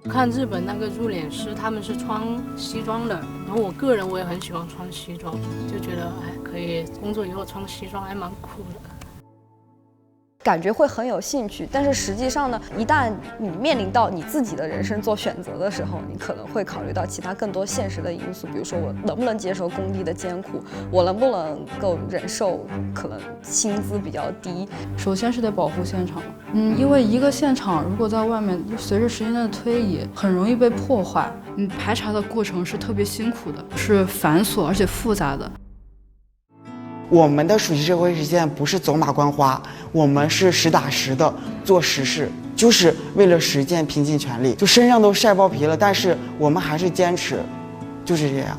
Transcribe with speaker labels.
Speaker 1: 看日本那个入殓师，他们是穿西装的，然后我个人我也很喜欢穿西装，就觉得可以工作以后穿西装还蛮酷的。
Speaker 2: 感觉会很有兴趣，但是实际上呢，一旦你面临到你自己的人生做选择的时候，你可能会考虑到其他更多现实的因素，比如说我能不能接受工地的艰苦，我能不能够忍受可能薪资比较低。
Speaker 3: 首先是得保护现场，因为一个现场如果在外面，随着时间的推移，很容易被破坏。排查的过程是特别辛苦的，是繁琐而且复杂的。
Speaker 4: 我们的暑期社会实践不是走马观花，我们是实打实的做实事，就是为了实践拼尽全力，就身上都晒爆皮了，但是我们还是坚持，就是这样。